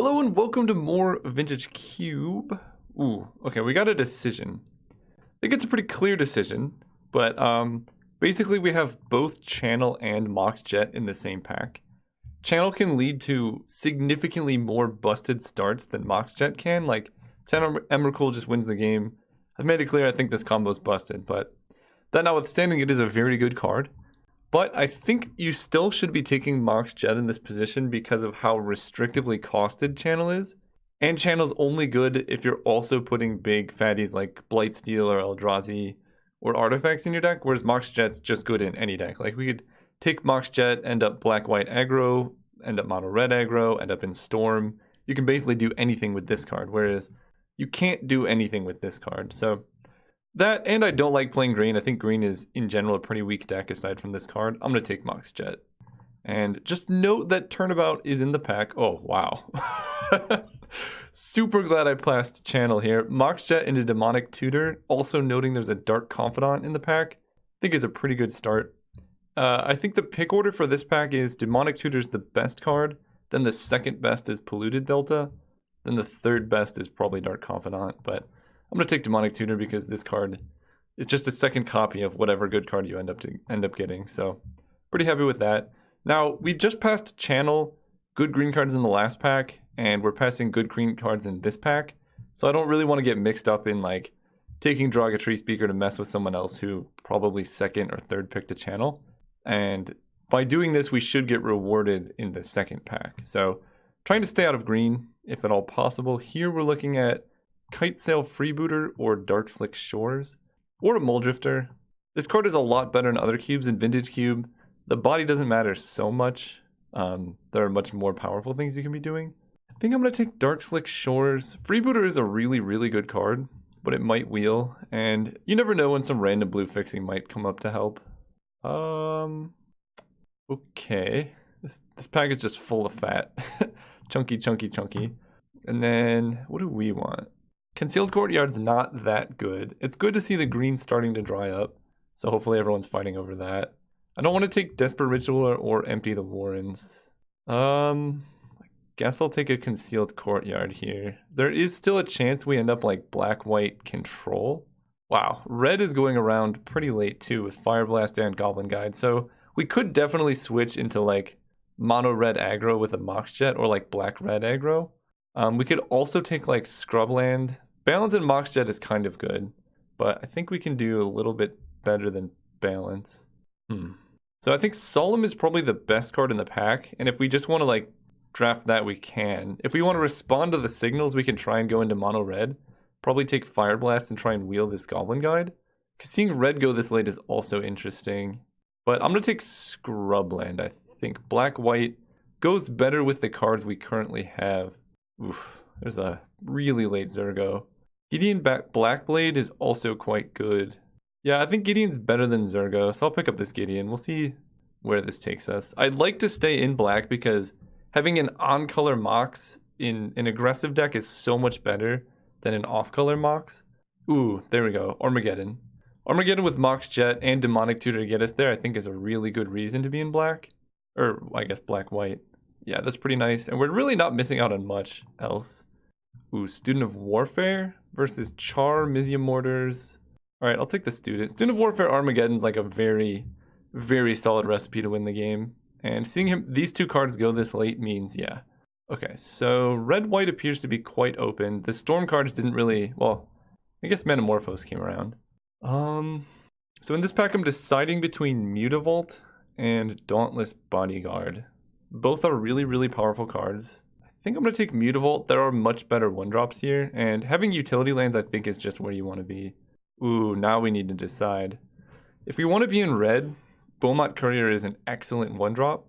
Hello and welcome to more Vintage Cube. Ooh, okay, we got a decision. I think it's a pretty clear decision, but basically we have both Channel and Mox Jet in the same pack. Channel can lead to significantly more busted starts than Mox Jet can. Like, Channel Emrakul just wins the game. I've made it clear I think this combo's busted, but that notwithstanding, it is a very good card. But I think you still should be taking Mox Jet in this position because of how restrictively costed Channel is. And Channel's only good if you're also putting big fatties like Blightsteel or Eldrazi or artifacts in your deck, whereas Mox Jet's just good in any deck. Like, we could take Mox Jet, end up black-white aggro, end up mono-red aggro, end up in Storm. You can basically do anything with this card, whereas you can't do anything with this card. So that, and I don't like playing green. I think green is, in general, a pretty weak deck aside from this card. I'm going to take Mox Jet. And just note that Turnabout is in the pack. Oh, wow. Super glad I passed Channel here. Mox Jet into Demonic Tutor. Also noting there's a Dark Confidant in the pack. I think is a pretty good start. I think the pick order for this pack is Demonic Tutor is the best card. Then the second best is Polluted Delta. Then the third best is probably Dark Confidant. But I'm going to take Demonic Tutor because this card is just a second copy of whatever good card you end up getting. So pretty happy with that. Now, we just passed Channel, good green cards in the last pack, and we're passing good green cards in this pack. So I don't really want to get mixed up in like taking Draga Tree Speaker to mess with someone else who probably second or third picked a Channel. And by doing this, we should get rewarded in the second pack. So trying to stay out of green, if at all possible. Here we're looking at Kitesail Freebooter or Dark Slick Shores or a Muldrifter. This card is a lot better in other cubes. In Vintage Cube, the body doesn't matter so much. There are much more powerful things you can be doing. I think I'm going to take Dark Slick Shores. Freebooter is a really, really good card, but it might wheel, and you never know when some random blue fixing might come up to help. Okay. This pack is just full of fat. Chunky, chunky, chunky. And then, what do we want? Concealed Courtyard's not that good. It's good to see the green starting to dry up, so hopefully everyone's fighting over that. I don't want to take Desperate Ritual or Empty the Warrens. I guess I'll take a Concealed Courtyard here. There is still a chance we end up like black-white control. Wow, red is going around pretty late too with Fire Blast and Goblin Guide, so we could definitely switch into like mono-red aggro with a Mox Jet or like black-red aggro. We could also take like Scrubland. Balance and Mox Jet is kind of good, but I think we can do a little bit better than Balance. So I think Solemn is probably the best card in the pack, and if we just want to like draft that, we can. If we want to respond to the signals, we can try and go into mono red. Probably take Fire Blast and try and wheel this Goblin Guide. Because seeing red go this late is also interesting. But I'm going to take Scrubland, I think. Black-white goes better with the cards we currently have. Oof, there's a really late Zergo. Gideon Blackblade is also quite good. Yeah, I think Gideon's better than Zergo, so I'll pick up this Gideon. We'll see where this takes us. I'd like to stay in black because having an on-color Mox in an aggressive deck is so much better than an off-color Mox. Ooh, there we go. Armageddon. Armageddon with Mox Jet and Demonic Tutor to get us there, I think is a really good reason to be in black. Or, I guess, black-white. Yeah, that's pretty nice. And we're really not missing out on much else. Ooh, Student of Warfare versus Char, Mizzium Mortars. Alright, I'll take the Student. Student of Warfare Armageddon's like a very, very solid recipe to win the game. And seeing these two cards go this late means, yeah. Okay, so red-white appears to be quite open. The Storm cards didn't really, well, I guess Metamorphose came around. So in this pack, I'm deciding between Mutavault and Dauntless Bodyguard. Both are really, really powerful cards. I think I'm going to take Mutavault. There are much better one-drops here, and having utility lands I think is just where you want to be. Ooh, now we need to decide. If we want to be in red, Beaumont Courier is an excellent one-drop.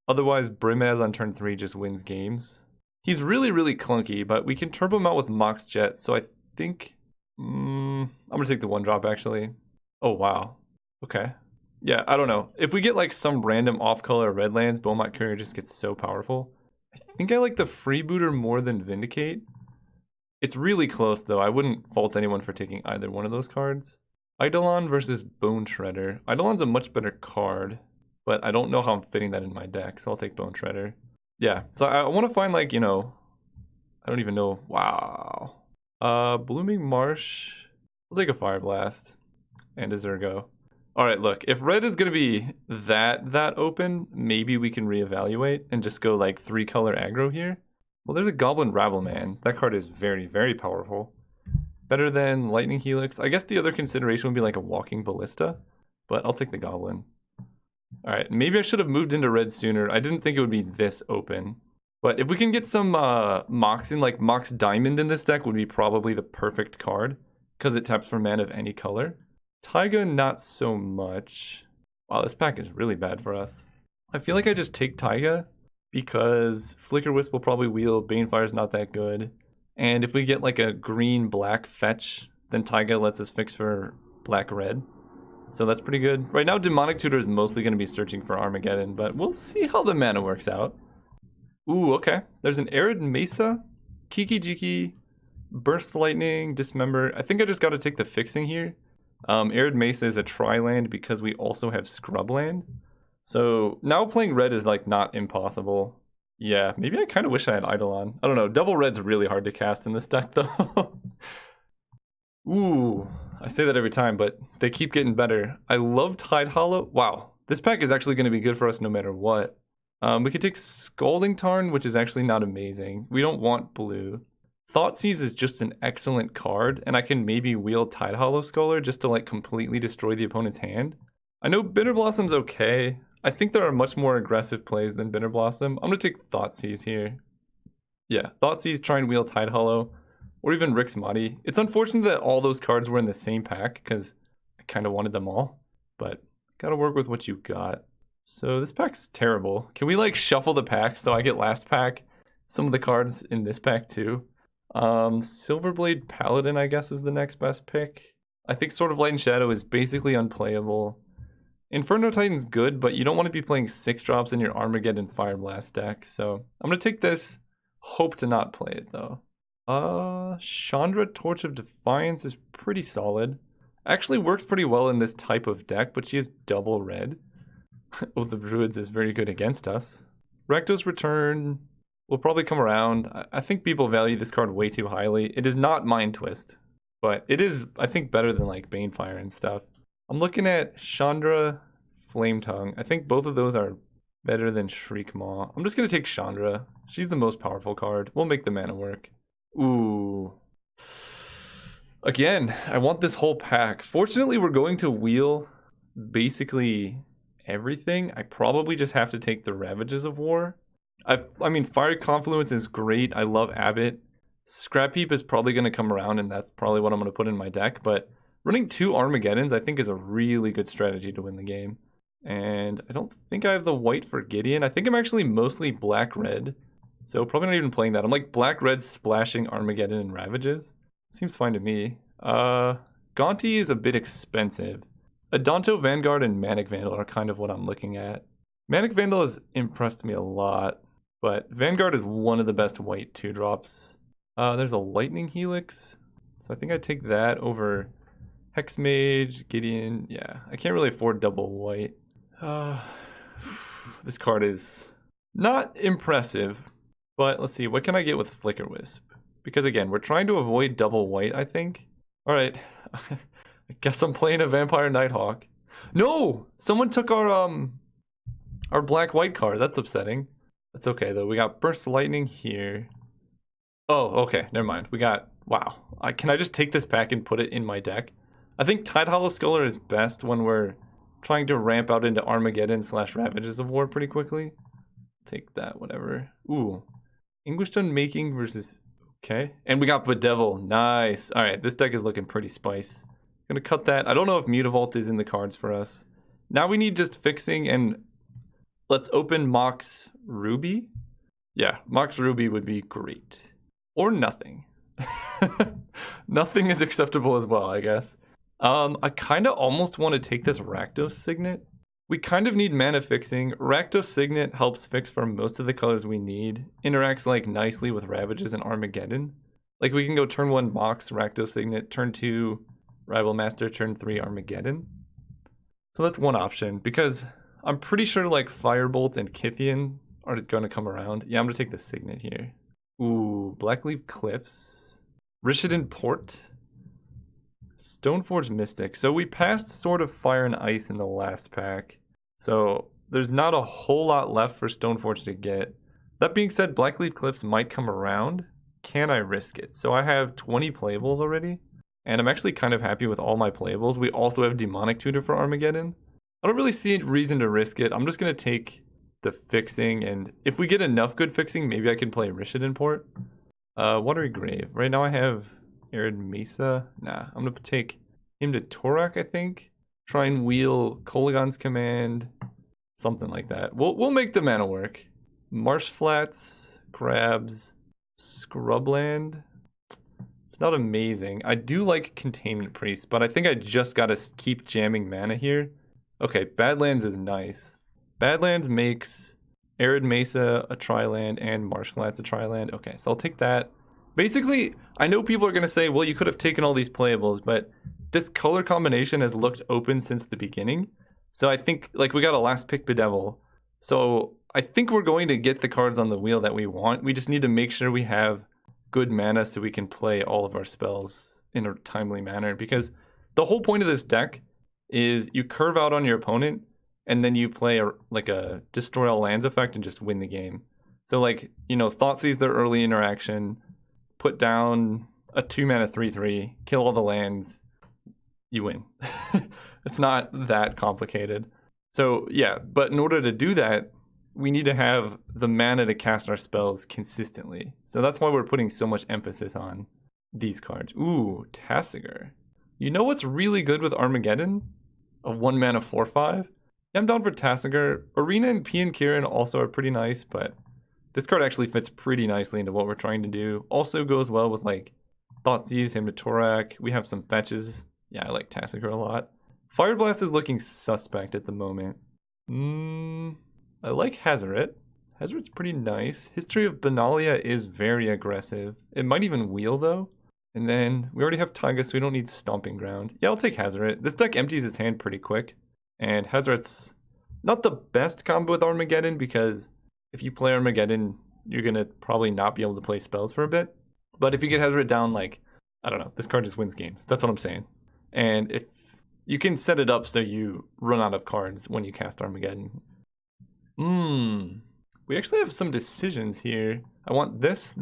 Otherwise, Brimaz on turn 3 just wins games. He's really, really clunky, but we can turbo him out with Mox Jet, so I think I'm going to take the one-drop, actually. Oh, wow. Okay. Yeah, I don't know. If we get like some random off-color red lands, Beaumont Courier just gets so powerful. I think I like the Freebooter more than Vindicate. It's really close, though. I wouldn't fault anyone for taking either one of those cards. Eidolon versus Bone Shredder. Eidolon's a much better card, but I don't know how I'm fitting that in my deck, so I'll take Bone Shredder. Yeah, so I want to find like, you know, I don't even know. Wow. Blooming Marsh. Let's take a Fire Blast and a Zergo. All right, look, if red is going to be that open, maybe we can reevaluate and just go like 3-color aggro here. Well, there's a Goblin Rabbleman. That card is very, very powerful. Better than Lightning Helix. I guess the other consideration would be like a Walking Ballista, but I'll take the Goblin. All right, maybe I should have moved into red sooner. I didn't think it would be this open. But if we can get some Mox in, like Mox Diamond in this deck would be probably the perfect card because it taps for mana of any color. Taiga, not so much. Wow, this pack is really bad for us. I feel like I just take Taiga because Flicker Wisp will probably wheel, Banefire's not that good. And if we get like a green-black fetch, then Taiga lets us fix for black-red. So that's pretty good. Right now, Demonic Tutor is mostly going to be searching for Armageddon, but we'll see how the mana works out. Ooh, okay. There's an Arid Mesa, Kiki Jiki, Burst Lightning, Dismember. I think I just got to take the fixing here. Arid Mesa is a tri-land because we also have Scrubland. So now playing red is like not impossible. Yeah, maybe I kind of wish I had Eidolon. I don't know. Double red's really hard to cast in this deck though. Ooh, I say that every time, but they keep getting better. I love Tide Hollow. Wow, this pack is actually going to be good for us no matter what. We could take Scalding Tarn, which is actually not amazing. We don't want blue. Thoughtseize is just an excellent card, and I can maybe wield Tide Hollow Scholar just to like completely destroy the opponent's hand. I know Bitter Blossom's okay. I think there are much more aggressive plays than Bitter Blossom. I'm going to take Thoughtseize here. Yeah, Thoughtseize, try and wield Tide Hollow, or even Rix Madi. It's unfortunate that all those cards were in the same pack, because I kind of wanted them all, but gotta work with what you got. So this pack's terrible. Can we like shuffle the pack so I get last pack some of the cards in this pack too? Silverblade Paladin, I guess, is the next best pick. I think Sword of Light and Shadow is basically unplayable. Inferno Titan's good, but you don't want to be playing 6-drops in your Armageddon Fire Blast deck. So I'm going to take this, hope to not play it though. Chandra Torch of Defiance is pretty solid. Actually works pretty well in this type of deck, but she is double red. Oath of Druids is very good against us. Rakdos Return will probably come around. I think people value this card way too highly. It is not Mind Twist, but it is, I think, better than like Banefire and stuff. I'm looking at Chandra, Flame Tongue. I think both of those are better than Shriek Maw. I'm just going to take Chandra. She's the most powerful card. We'll make the mana work. Ooh. Again, I want this whole pack. Fortunately, we're going to wheel basically everything. I probably just have to take the Ravages of War. I mean, Fire Confluence is great. I love Abbott. Scrap Heap is probably going to come around, and that's probably what I'm going to put in my deck. But running 2 Armageddons, I think, is a really good strategy to win the game. And I don't think I have the white for Gideon. I think I'm actually mostly black-red. So probably not even playing that. I'm like black-red splashing Armageddon and Ravages. Seems fine to me. Gonti is a bit expensive. Adonto Vanguard and Manic Vandal are kind of what I'm looking at. Manic Vandal has impressed me a lot, but Vanguard is one of the best white 2-drops. There's a Lightning Helix, so I think I'd take that over Hexmage, Gideon. Yeah, I can't really afford double white. This card is not impressive, but let's see, what can I get with Flicker Wisp? Because again, we're trying to avoid double white, I think. All right, I guess I'm playing a Vampire Nighthawk. No, someone took our black-white card. That's upsetting. That's okay, though. We got Burst Lightning here. Oh, okay. Never mind. We got... Wow. Can I just take this pack and put it in my deck? I think Tide Hollow Scholar is best when we're trying to ramp out into Armageddon / Ravages of War pretty quickly. Take that, whatever. Ooh. English Unmaking versus... Okay. And we got Bedevil. Nice. All right. This deck is looking pretty spice. Gonna cut that. I don't know if Mutavault is in the cards for us. Now we need just fixing and... Let's open Mox Ruby. Yeah, Mox Ruby would be great. Or nothing. Nothing is acceptable as well, I guess. I kind of almost want to take this Rakdos Signet. We kind of need mana fixing. Rakdos Signet helps fix for most of the colors we need. Interacts like nicely with Ravages and Armageddon. Like we can go turn 1 Mox, Rakdos Signet, turn 2 Rival Master, turn 3 Armageddon. So that's one option because I'm pretty sure like Firebolt and Kithian are going to come around. Yeah, I'm going to take the Signet here. Ooh, Blackleaf Cliffs. Rishadan Port. Stoneforge Mystic. So we passed Sword of Fire and Ice in the last pack. So there's not a whole lot left for Stoneforge to get. That being said, Blackleaf Cliffs might come around. Can I risk it? So I have 20 playables already. And I'm actually kind of happy with all my playables. We also have Demonic Tutor for Armageddon. I don't really see a reason to risk it. I'm just going to take the fixing. And if we get enough good fixing, maybe I can play Rishadan Port. Watery Grave. Right now I have Arid Mesa. Nah, I'm going to take him to Torak, I think. Try and wheel Koligon's Command. Something like that. We'll make the mana work. Marsh Flats. Grabs. Scrubland. It's not amazing. I do like Containment Priest, but I think I just gotta keep jamming mana here. Okay, Badlands is nice. Badlands makes Arid Mesa a tri-land and Marsh Flats a tri-land. Okay, so I'll take that. Basically, I know people are gonna say, well, you could have taken all these playables, but this color combination has looked open since the beginning. So I think, like, we got a last pick Bedevil. So I think we're going to get the cards on the wheel that we want. We just need to make sure we have good mana so we can play all of our spells in a timely manner, because the whole point of this deck is you curve out on your opponent and then you play a destroy all lands effect and just win the game. So, like, you know, Thoughtseize their early interaction, put down a 2-mana 3/3, kill all the lands, you win. It's not that complicated. So yeah, but in order to do that, we need to have the mana to cast our spells consistently. So that's why we're putting so much emphasis on these cards. Ooh, Tasigur. You know what's really good with Armageddon? A 1-mana 4/5? Yeah, I'm down for Tasigur. Arena and Pian Kirin also are pretty nice, but this card actually fits pretty nicely into what we're trying to do. Also goes well with, like, Thoughtseize, him to Torak. We have some fetches. Yeah, I like Tasigur a lot. Fire Blast is looking suspect at the moment. I like Hazoret. Hazoret's pretty nice. History of Benalia is very aggressive. It might even wheel, though. And then we already have Taiga, so we don't need Stomping Ground. Yeah, I'll take Hazoret. This deck empties its hand pretty quick. And Hazoret's not the best combo with Armageddon, because if you play Armageddon, you're going to probably not be able to play spells for a bit. But if you get Hazoret down, like, I don't know, this card just wins games. That's what I'm saying. And if you can set it up so you run out of cards when you cast Armageddon. We actually have some decisions here. I want this,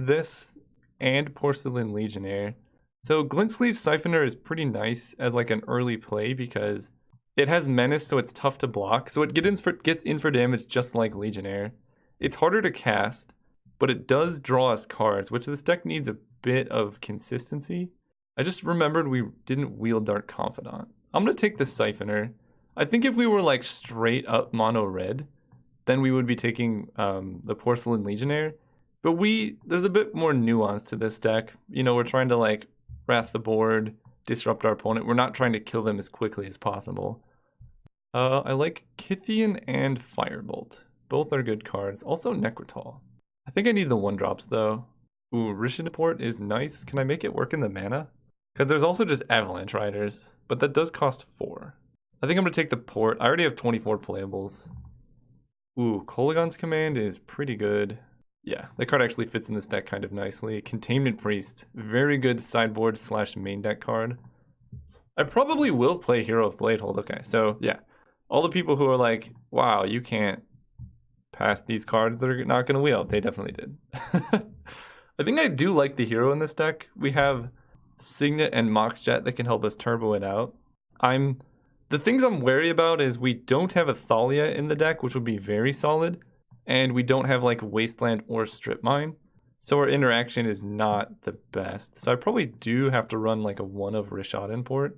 and Porcelain Legionnaire. So Glintsleeve Siphoner is pretty nice as like an early play because it has Menace, so it's tough to block. So it gets in for damage just like Legionnaire. It's harder to cast, but it does draw us cards, which this deck needs a bit of consistency. I just remembered we didn't wheel Dark Confidant. I'm going to take the Siphoner. I think if we were like straight up mono red, then we would be taking the Porcelain Legionnaire. But there's a bit more nuance to this deck. You know, we're trying to like wrath the board, disrupt our opponent. We're not trying to kill them as quickly as possible. I like Kythian and Firebolt. Both are good cards. Also Necrotal. I think I need the 1-drops though. Ooh, Rishadan Port is nice. Can I make it work in the mana? Because there's also just Avalanche Riders, but that does cost 4. I think I'm going to take the Port. I already have 24 playables. Ooh, Koligon's Command is pretty good. Yeah, that card actually fits in this deck kind of nicely. Containment Priest, very good sideboard / main deck card. I probably will play Hero of Bladehold. Okay, so yeah, all the people who are like, wow, you can't pass these cards that are not going to wheel, they definitely did. I think I do like the hero in this deck. We have Signet and Moxjet that can help us turbo it out. The things I'm wary about is we don't have a Thalia in the deck, which would be very solid, and we don't have like Wasteland or Strip Mine, so our interaction is not the best. So I probably do have to run like a 1 of Rishadan Port,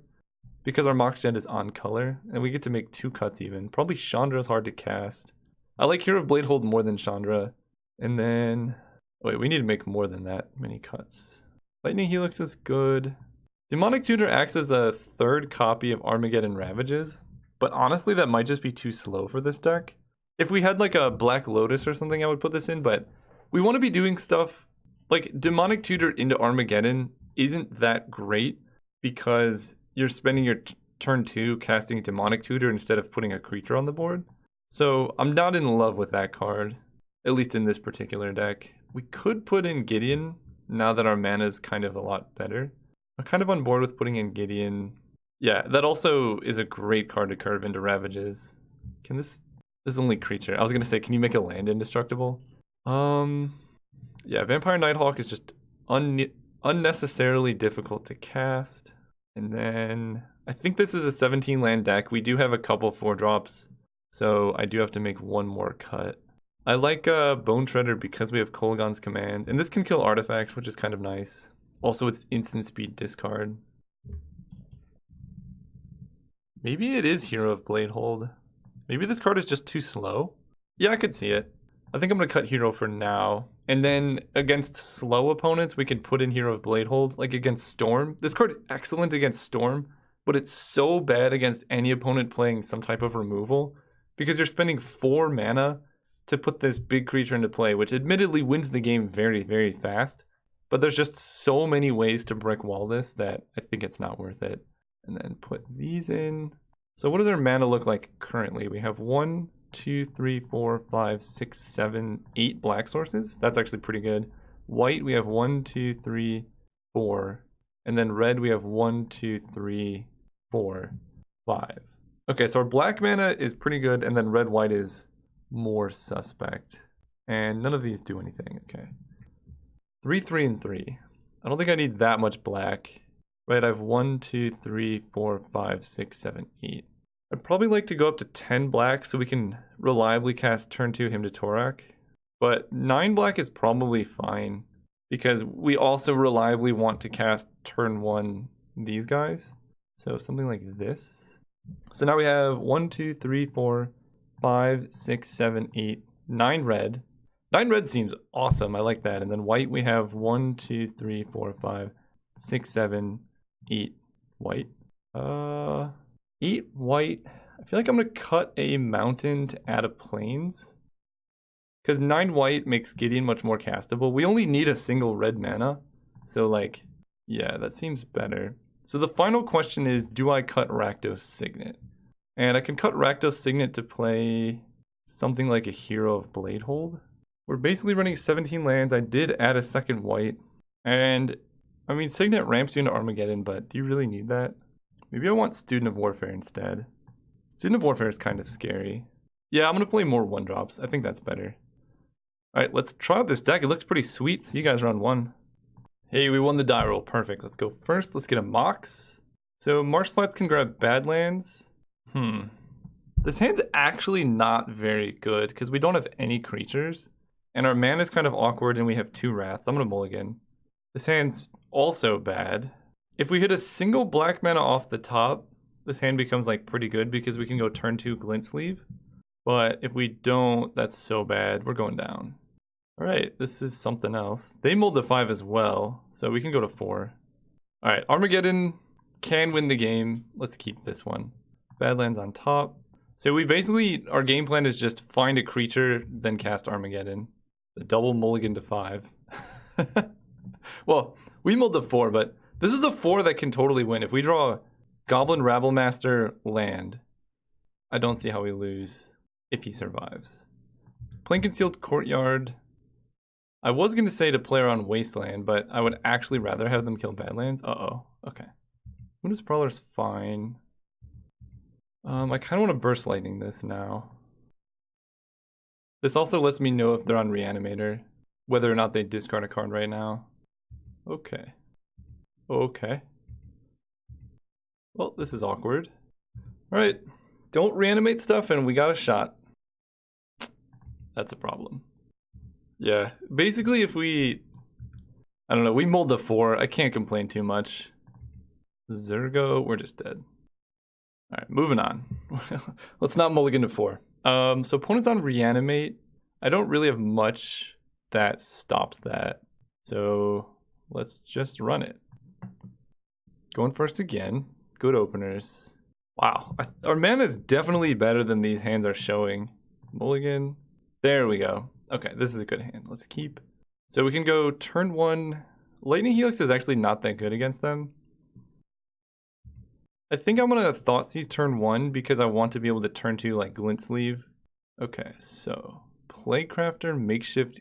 because our Moxjet is on color, and we get to make 2 cuts even. Probably Chandra is hard to cast. I like Hero of Bladehold more than Chandra, and then... Wait, we need to make more than that many cuts. Lightning Helix is good. Demonic Tutor acts as a 3rd copy of Armageddon Ravages, but honestly that might just be too slow for this deck. If we had like a Black Lotus or something, I would put this in, but we want to be doing stuff like Demonic Tutor into Armageddon isn't that great because you're spending your turn 2 casting Demonic Tutor instead of putting a creature on the board. So I'm not in love with that card, at least in this particular deck. We could put in Gideon now that our mana is kind of a lot better. I'm kind of on board with putting in Gideon. Yeah, that also is a great card to curve into Ravages. Can this is only creature. I was gonna say, can you make a land indestructible? Yeah, Vampire Nighthawk is just unnecessarily difficult to cast. And then I think this is a 17 land deck. We do have a couple 4-drops, so I do have to make one more cut. I like Bone Shredder because we have Kolaghan's Command, and this can kill artifacts, which is kind of nice. Also, it's instant speed discard. Maybe it is Hero of Bladehold. Maybe this card is just too slow. Yeah, I could see it. I think I'm going to cut Hero for now. And then against slow opponents, we can put in Hero of Bladehold, like against Storm. This card is excellent against Storm, but it's so bad against any opponent playing some type of removal because you're spending 4 mana to put this big creature into play, which admittedly wins the game very, very fast. But there's just so many ways to brick wall this that I think it's not worth it. And then put these in. So what does our mana look like currently? We have 1, 2, 3, 4, 5, 6, 7, 8 black sources. That's actually pretty good. White, we have 1, 2, 3, 4. And then red, we have 1, 2, 3, 4, 5. Okay, so our black mana is pretty good, and then red, white is more suspect. And none of these do anything. Okay. 3, 3, and 3. I don't think I need that much black. Right, I have 1, 2, 3, 4, 5, 6, 7, 8. I'd probably like to go up to 10 black so we can reliably cast turn 2 Hymn to Torak. But 9 black is probably fine because we also reliably want to cast turn 1 these guys. So something like this. So now we have 1, 2, 3, 4, 5, 6, 7, 8, 9 red. 9 red seems awesome. I like that. And then white, we have 1, 2, 3, 4, 5, 6, 7, 8 white. 8 white. I feel like I'm going to cut a mountain to add a plains. Because 9 white makes Gideon much more castable. We only need a single red mana. So like, yeah, that seems better. So the final question is, do I cut Rakdos Signet? And I can cut Rakdos Signet to play something like a Hero of Bladehold. We're basically running 17 lands. I did add a second white. And, I mean, Signet ramps you into Armageddon, but do you really need that? Maybe I want Student of Warfare instead. Student of Warfare is kind of scary. Yeah, I'm going to play more 1-drops. I think that's better. Alright, let's try out this deck. It looks pretty sweet. See you guys round 1. Hey, we won the die roll. Perfect. Let's go first. Let's get a Mox. So Marsh Flats can grab Badlands. This hand's actually not very good because we don't have any creatures. And our mana is kind of awkward and we have 2 Wraths. I'm going to mulligan. This hand's also bad. If we hit a single black mana off the top, this hand becomes like pretty good because we can go turn 2 Glint Sleeve. But if we don't, that's so bad. We're going down. Alright, this is something else. They mulled to 5 as well, so we can go to 4. Alright, Armageddon can win the game. Let's keep this one. Badlands on top. So we basically, our game plan is just find a creature, then cast Armageddon. The double mulligan to 5. Well, we mulled to 4, but this is a 4 that can totally win. If we draw Goblin Rabblemaster land, I don't see how we lose if he survives. Playing Concealed Courtyard. I was going to say to play around Wasteland, but I would actually rather have them kill Badlands. Uh-oh. Okay. Luna's Prowler's fine. I kind of want to Burst Lightning this now. This also lets me know if they're on Reanimator, whether or not they discard a card right now. Okay. Okay. Well, this is awkward. Alright. Don't reanimate stuff and we got a shot. That's a problem. Yeah. Basically, if we... I don't know. We mulled the 4. I can't complain too much. Zergo, we're just dead. Alright, moving on. Let's not mulligan to 4. So opponents on Reanimate. I don't really have much that stops that. So let's just run it. Going first again. Good openers. Wow. Our mana is definitely better than these hands are showing. Mulligan. There we go. Okay, this is a good hand. Let's keep. So we can go turn 1. Lightning Helix is actually not that good against them. I think I'm going to Thoughtseize turn 1 because I want to be able to turn 2 like Glint Sleeve. Okay, so Plaguecrafter, Makeshift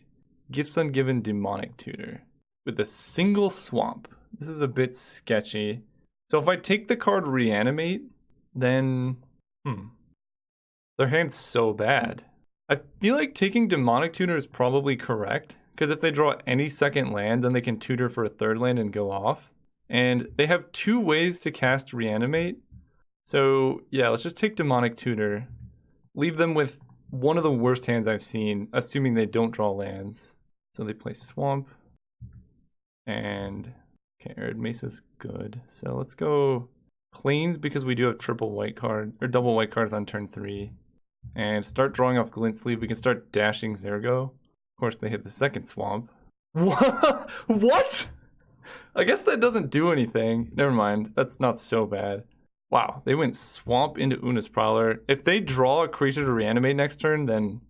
Gifts Ungiven Demonic Tutor with a single swamp. This is a bit sketchy. So if I take the card Reanimate, then their hand's so bad. I feel like taking Demonic Tutor is probably correct, because if they draw any second land, then they can tutor for a third land and go off. And they have 2 ways to cast Reanimate. So yeah, let's just take Demonic Tutor. Leave them with one of the worst hands I've seen, assuming they don't draw lands. So they play Swamp. And okay, Arid Mesa's good. So let's go Plains, because we do have triple white card or double white cards on turn 3. And start drawing off Glint Sleeve. We can start dashing Zergo. Of course, they hit the second Swamp. What? I guess that doesn't do anything. Never mind. That's not so bad. Wow, they went Swamp into Una's Prowler. If they draw a creature to reanimate next turn, then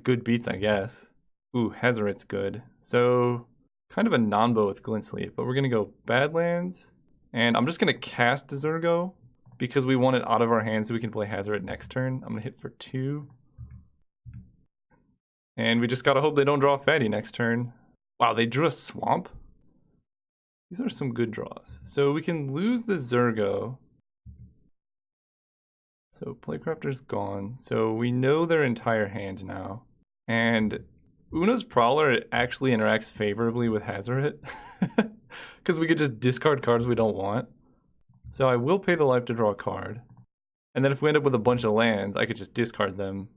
good beats, I guess. Ooh, Hazoret's good. So, kind of a non-bow with Glint Sleeve, but we're going to go Badlands. And I'm just going to cast Zergo because we want it out of our hands so we can play Hazoret next turn. I'm going to hit for 2. And we just got to hope they don't draw a Fatty next turn. Wow, they drew a Swamp? These are some good draws. So we can lose the Zergo. So Playcrafter's gone. So we know their entire hand now. And Una's Prowler actually interacts favorably with Hazoret. Because we could just discard cards we don't want. So I will pay the life to draw a card. And then if we end up with a bunch of lands, I could just discard them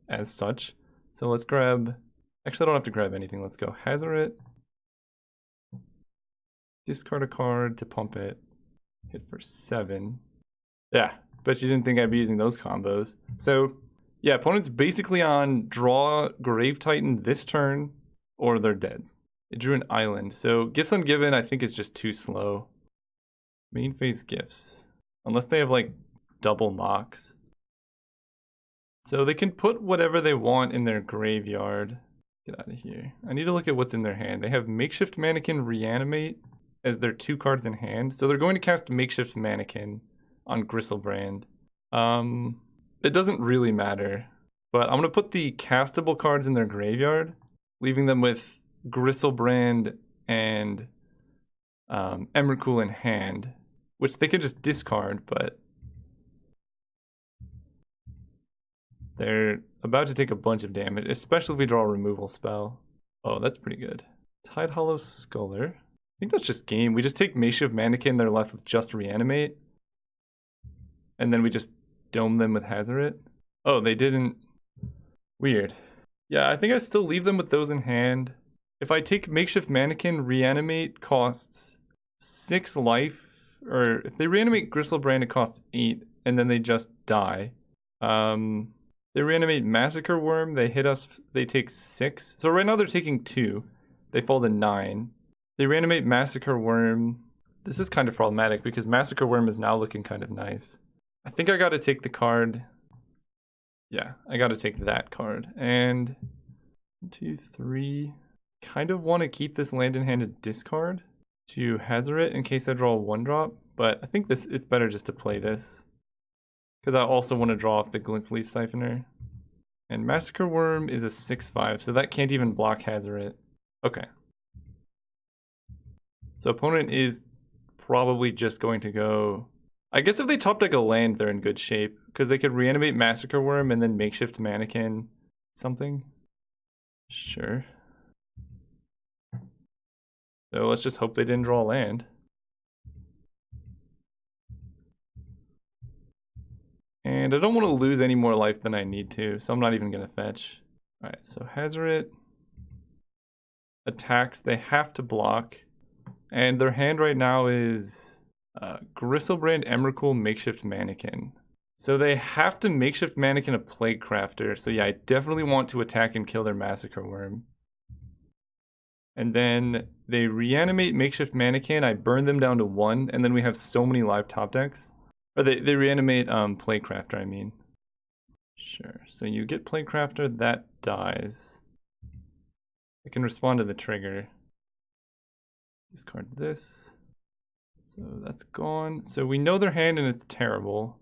as such. So let's grab... Actually, I don't have to grab anything. Let's go Hazoret. Discard a card to pump it. Hit for 7. Yeah, bet you didn't think I'd be using those combos. So, yeah, opponent's basically on draw Grave Titan this turn, or they're dead. They drew an island. So, Gifts Ungiven, I think, is just too slow. Main phase Gifts. Unless they have, like, double mocks. So, they can put whatever they want in their graveyard. Get out of here. I need to look at what's in their hand. They have Makeshift Mannequin Reanimate as their 2 cards in hand. So, they're going to cast Makeshift Mannequin on Gristlebrand. It doesn't really matter, but I'm going to put the castable cards in their graveyard, leaving them with Gristlebrand and Emrakul in hand, which they could just discard, but they're about to take a bunch of damage, especially if we draw a removal spell. Oh, that's pretty good. Tide Hollow Sculler. I think that's just game. We just take Makeshift Mannequin, they're left with just Reanimate. And then we just dome them with Hazoret. Oh, they didn't. Weird. Yeah, I think I still leave them with those in hand. If I take Makeshift Mannequin, Reanimate costs 6 life. Or if they reanimate Gristlebrand, it costs 8. And then they just die. They reanimate Massacre Worm. They hit us. They take 6. So right now they're taking 2. They fall to 9. They reanimate Massacre Worm. This is kind of problematic because Massacre Worm is now looking kind of nice. I think I gotta take the card. Yeah, I gotta take that card. And 1, 2, 3. Kind of want to keep this land in hand and discard to Hazoret in case I draw a 1-drop. But I think it's better just to play this. Because I also want to draw off the Glint Leaf Siphoner. And Massacre Worm is a 6/5, so that can't even block Hazoret. Okay. So opponent is probably just going to go... I guess if they top deck a land, they're in good shape. Because they could reanimate Massacre Worm and then Makeshift Mannequin something. Sure. So let's just hope they didn't draw a land. And I don't want to lose any more life than I need to, so I'm not even going to fetch. Alright, so Hazoret attacks. They have to block. And their hand right now is... Gristlebrand, Emrakul, Makeshift Mannequin. So they have to Makeshift Mannequin a Playcrafter. So yeah, I definitely want to attack and kill their Massacre Worm. And then they reanimate Makeshift Mannequin. I burn them down to 1, and then we have so many live top decks. Or they reanimate Playcrafter, I mean. Sure, so you get Playcrafter, that dies. I can respond to the trigger. Discard this. So that's gone. So we know their hand and it's terrible.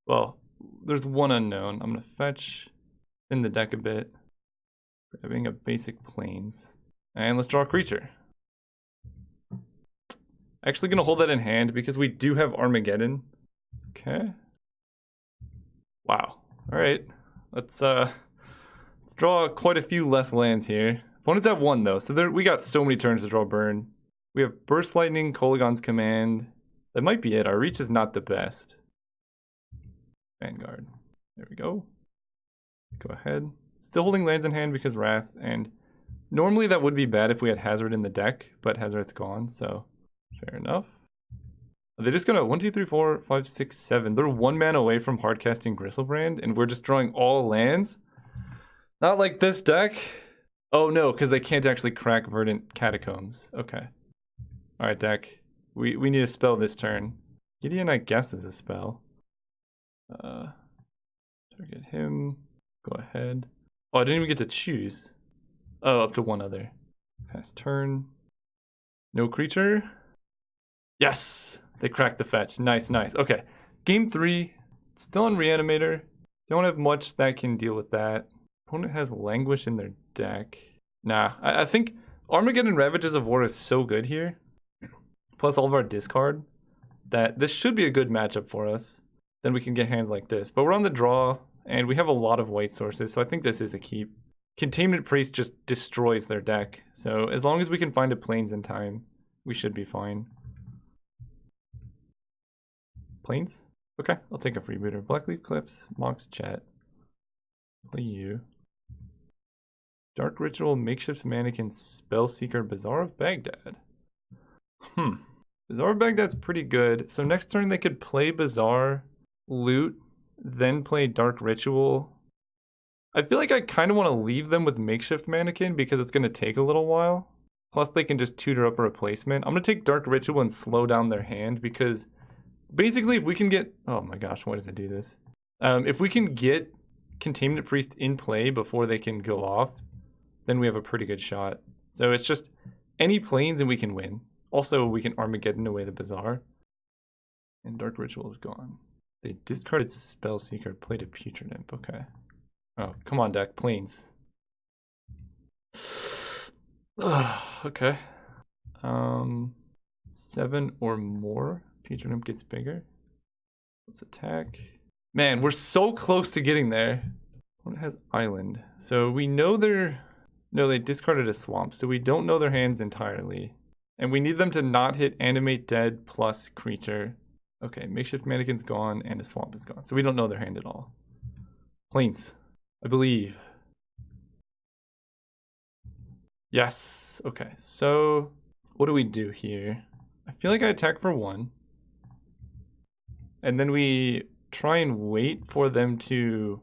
Well, there's one unknown. I'm going to fetch in the deck a bit. Grabbing a basic plains. And let's draw a creature. Actually gonna hold that in hand because we do have Armageddon. Okay. Wow. Alright. Let's draw quite a few less lands here. Opponents have 1 though, so we got so many turns to draw burn. We have Burst Lightning, Kolaghan's Command. That might be it. Our reach is not the best. Vanguard. There we go. Go ahead. Still holding lands in hand because Wrath, and normally that would be bad if we had Hazard in the deck, but Hazard's gone, so fair enough. They're just gonna 1, 2, 3, 4, 5, 6, 7. They're 1 mana away from hardcasting Gristlebrand, and we're just drawing all lands. Not like this deck. Oh no, because they can't actually crack Verdant Catacombs. Okay. Alright, deck. We need a spell this turn. Gideon, I guess, is a spell. Target him. Go ahead. Oh, I didn't even get to choose. Oh, up to 1 other. Pass turn. No creature. Yes! They cracked the fetch. Nice, nice. Okay. Game 3. Still on Reanimator. Don't have much that can deal with that. Opponent has Languish in their deck. Nah, I think Armageddon Ravages of War is so good here. Plus all of our discard. That this should be a good matchup for us. Then we can get hands like this. But we're on the draw, and we have a lot of white sources, so I think this is a keep. Containment Priest just destroys their deck. So as long as we can find a plains in time, we should be fine. Plains? Okay, I'll take a freebooter. Blackleaf Cliffs, Mox Chat. Play you. Dark Ritual, Makeshift Mannequin, Spellseeker, Bazaar of Baghdad. Bazaar of Baghdad's pretty good. So next turn they could play Bazaar, loot, then play Dark Ritual. I feel like I kind of want to leave them with Makeshift Mannequin because it's going to take a little while. Plus they can just tutor up a replacement. I'm going to take Dark Ritual and slow down their hand because basically if we can get... Oh my gosh, why does it do this? If we can get Containment Priest in play before they can go off, then we have a pretty good shot. So it's just any planes and we can win. Also, we can Armageddon away the Bazaar. And Dark Ritual is gone. They discarded Spellseeker, played a Putrid Imp. Okay. Oh, come on, deck. Planes. Okay. 7 or more. Putrid Imp gets bigger. Let's attack. Man, we're so close to getting there. One has Island. So we know they're... No, they discarded a Swamp, so we don't know their hands entirely. And we need them to not hit Animate Dead plus Creature. Okay, Makeshift Mannequin's gone and a Swamp is gone. So we don't know their hand at all. Plains, I believe. Yes, okay. So what do we do here? I feel like I attack for 1. And then we try and wait for them to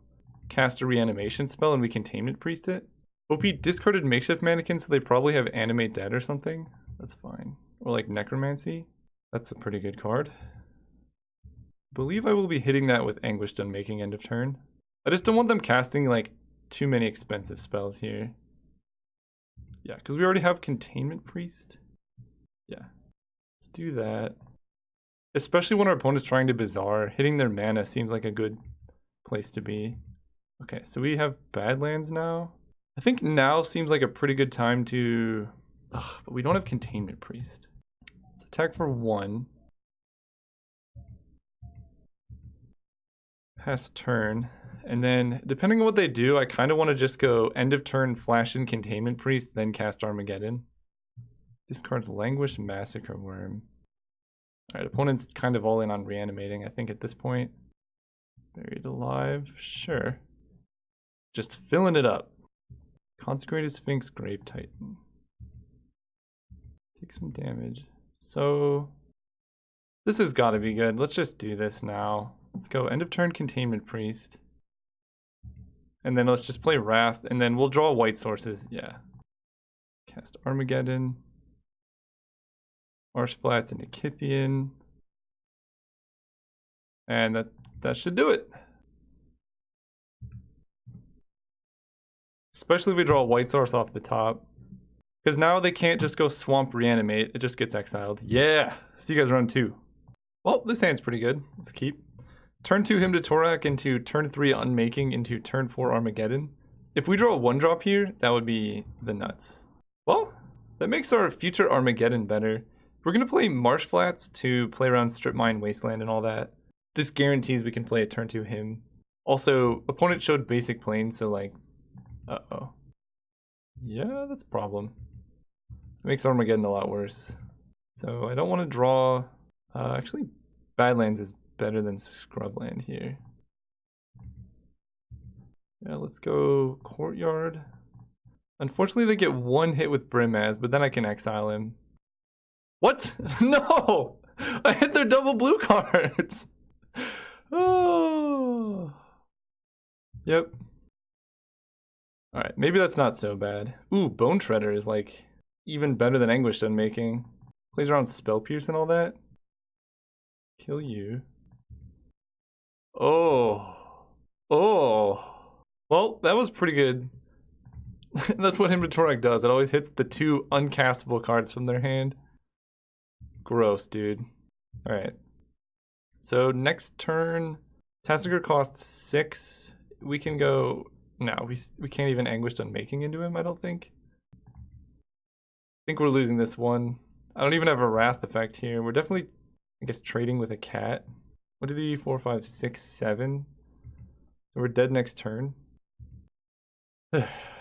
cast a reanimation spell and we Containment Priest it. OP discarded Makeshift Mannequin, so they probably have Animate Dead or something. That's fine. Or like Necromancy. That's a pretty good card. I believe I will be hitting that with Anguished Unmaking end of turn. I just don't want them casting like too many expensive spells here. Yeah, because we already have Containment Priest. Yeah. Let's do that. Especially when our opponent's trying to Bazaar, hitting their mana seems like a good place to be. Okay, so we have Badlands now. I think now seems like a pretty good time to... Ugh, but we don't have Containment Priest. Let's attack for 1. Pass turn. And then, depending on what they do, I kind of want to just go end of turn, flash in Containment Priest, then cast Armageddon. Discards Languish, Massacre Worm. Alright, opponent's kind of all in on reanimating, I think, at this point. Buried Alive, sure. Just filling it up. Consecrated Sphinx, Grave Titan. Take some damage. So, this has got to be good. Let's just do this now. Let's go end of turn Containment Priest. And then let's just play Wrath, and then we'll draw white sources. Yeah. Cast Armageddon. Marsh Flats into Kithian. And that should do it. Especially if we draw a white source off the top. Because now they can't just go Swamp Reanimate. It just gets exiled. Yeah! See you guys round 2. Well, this hand's pretty good. Let's keep. Turn 2 Hymn to Torak into turn 3 Unmaking into turn 4 Armageddon. If we draw a 1-drop here, that would be the nuts. Well, that makes our future Armageddon better. We're going to play Marsh Flats to play around Strip Mine, Wasteland, and all that. This guarantees we can play a turn 2 him. Also, opponent showed basic planes, so like, uh-oh. Yeah, that's a problem. It makes Armageddon a lot worse. So I don't want to draw... actually, Badlands is better than Scrubland here. Yeah, let's go Courtyard. Unfortunately, they get 1 hit with Brimaz, but then I can exile him. What? No! I hit their double blue cards! Oh. Yep. Alright, maybe that's not so bad. Ooh, Bone Shredder is like even better than Anguished Unmaking. Plays around Spell Pierce and all that. Kill you. Oh. Oh. Well, that was pretty good. That's what Inventorak does. It always hits the 2 uncastable cards from their hand. Gross, dude. Alright. So next turn, Tasigur costs 6. We can go... No, we can't even Anguished Unmaking into him, I don't think. I think we're losing this one. I don't even have a Wrath effect here. We're definitely, I guess, trading with a cat. What did he 4, 5, 6, 7? So we're dead next turn.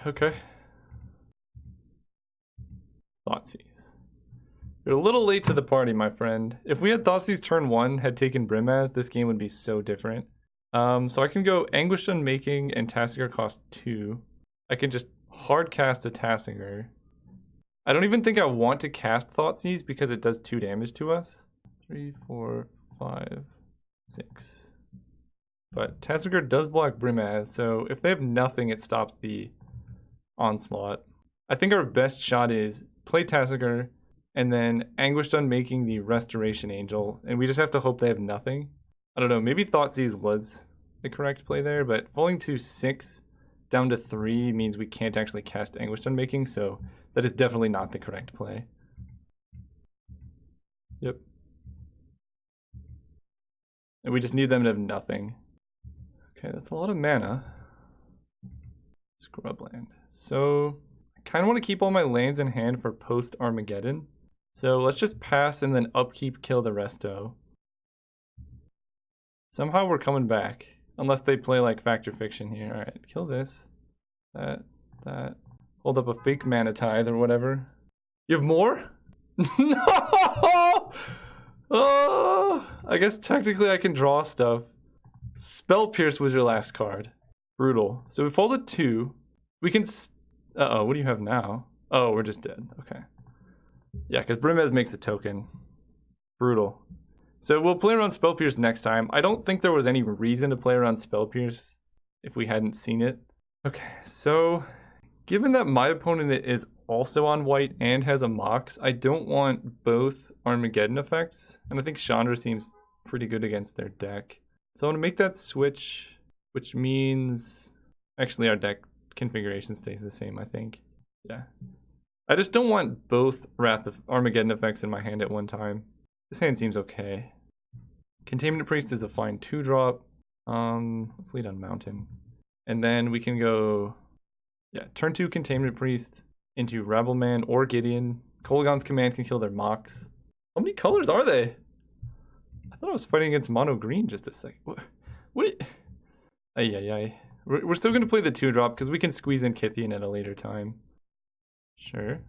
Okay. Thoughtseize. You're a little late to the party, my friend. If we had Thoughtseize turn 1, had taken Brimaz, this game would be so different. So I can go Anguished Unmaking and Tasigur cost 2. I can just hard cast a Tasigur. I don't even think I want to cast Thoughtseize because it does 2 damage to us. 3, 4, 5, 6. But Tasigur does block Brimaz, so if they have nothing, it stops the onslaught. I think our best shot is play Tasigur and then Anguished Unmaking the Restoration Angel, and we just have to hope they have nothing. I don't know, maybe Thoughtseize was the correct play there, but falling to 6 down to 3 means we can't actually cast Anguished Unmaking, so that is definitely not the correct play. Yep. And we just need them to have nothing. Okay, that's a lot of mana. Scrubland. So, I kind of want to keep all my lands in hand for post-Armageddon. So let's just pass and then upkeep, kill the resto. Somehow we're coming back. Unless they play like Fact or Fiction here. Alright, kill this. That. Hold up a fake Mana Tithe or whatever. You have more? No! Oh, I guess technically I can draw stuff. Spell Pierce was your last card. Brutal. So we folded 2. We can... Uh-oh, what do you have now? Oh, we're just dead. Okay. Yeah, because Brimaz makes a token. Brutal. So we'll play around Spell Pierce next time. I don't think there was any reason to play around Spell Pierce if we hadn't seen it. Okay, so given that my opponent is also on white and has a Mox, I don't want both Armageddon effects. And I think Chandra seems pretty good against their deck. So I want to make that switch, which means... Actually, our deck configuration stays the same, I think. Yeah. I just don't want both Wrath of Armageddon effects in my hand at one time. This hand seems okay. Containment Priest is a fine 2-drop. Let's lead on Mountain. And then we can go... Yeah, turn 2 Containment Priest into Rabbleman or Gideon. Kolaghan's Command can kill their Mox. How many colors are they? I thought I was fighting against mono green just a second. What? Ay. We're still going to play the 2-drop because we can squeeze in Kithian at a later time. Sure.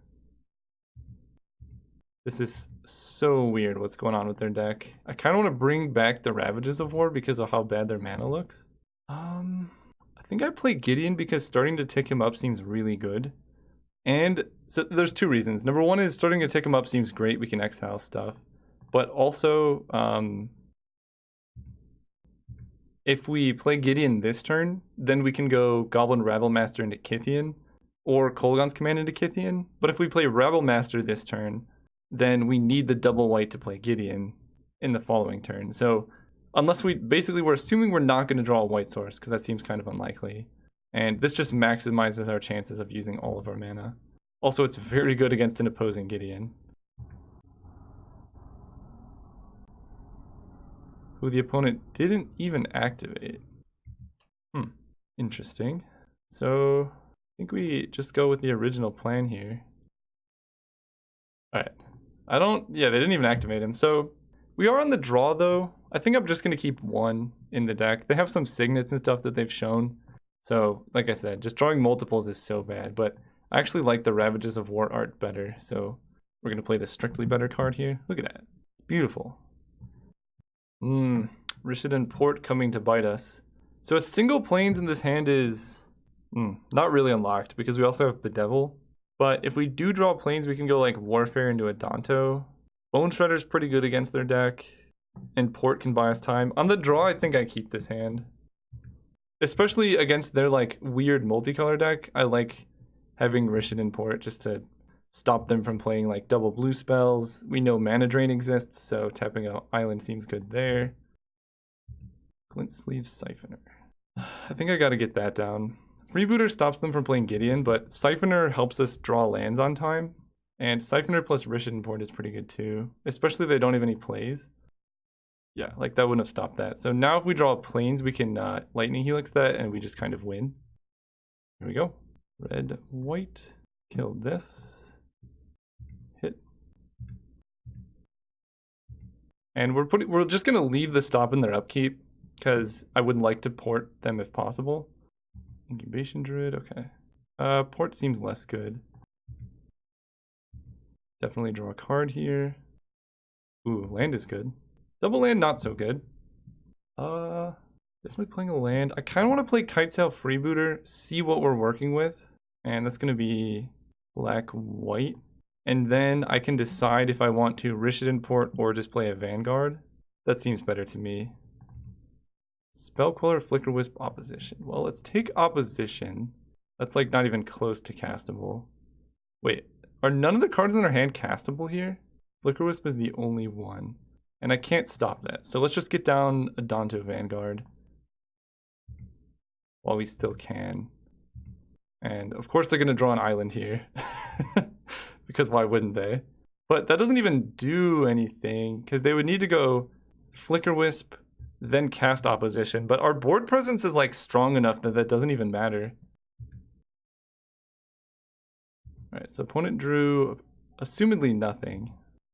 This is so weird what's going on with their deck. I kind of want to bring back the Ravages of War because of how bad their mana looks. I think I play Gideon because starting to tick him up seems really good. And so there's 2 reasons. Number 1 is starting to tick him up seems great. We can exile stuff. But also, if we play Gideon this turn, then we can go Goblin Rabblemaster into Kithian or Kolaghan's Command into Kithian. But if we play Rabblemaster this turn, then we need the double white to play Gideon in the following turn. So unless we're assuming we're not going to draw a white source because that seems kind of unlikely. And this just maximizes our chances of using all of our mana. Also, it's very good against an opposing Gideon, who the opponent didn't even activate. Interesting. So I think we just go with the original plan here. All right. Yeah, they didn't even activate him. So we are on the draw though. I think I'm just going to keep one in the deck. They have some signets and stuff that they've shown. So like I said, just drawing multiples is so bad, but I actually like the Ravages of War art better. So we're going to play the Strictly Better card here. Look at that. It's beautiful. Rishadan Port coming to bite us. So a single plains in this hand is not really unlocked because we also have Bedevil. But if we do draw plains, we can go like Warfare into a Danto. Bone Shredder's pretty good against their deck. And Port can buy us time. On the draw, I think I keep this hand. Especially against their like weird multicolor deck. I like having Rishadan Port just to stop them from playing like double blue spells. We know Mana Drain exists, so tapping an island seems good there. Glint Sleeve Siphoner. I think I gotta get that down. Freebooter stops them from playing Gideon, but Siphoner helps us draw lands on time. And Siphoner plus Rishadan Port is pretty good too. Especially if they don't have any plays. Yeah, like that wouldn't have stopped that. So now if we draw plains, we can Lightning Helix that and we just kind of win. Here we go. Red, white, kill this. Hit. And we're just gonna leave the stop in their upkeep because I would like to port them if possible. Incubation Druid, okay. Port seems less good. Definitely draw a card here. Ooh, land is good. Double land, not so good. Definitely playing a land. I kind of want to play Kitesail Freebooter, see what we're working with. And that's going to be black-white. And then I can decide if I want to Rishadan Port or just play a Vanguard. That seems better to me. Spellqueller, Flicker Wisp, Opposition. Well, let's take Opposition. That's like not even close to castable. Wait, are none of the cards in our hand castable here? Flicker Wisp is the only one. And I can't stop that. So let's just get down a Danto Vanguard. While we still can. And of course they're going to draw an island here. Because why wouldn't they? But that doesn't even do anything. Because they would need to go Flicker Wisp, then cast Opposition. But our board presence is like strong enough that that doesn't even matter. Alright, so opponent drew assumedly nothing.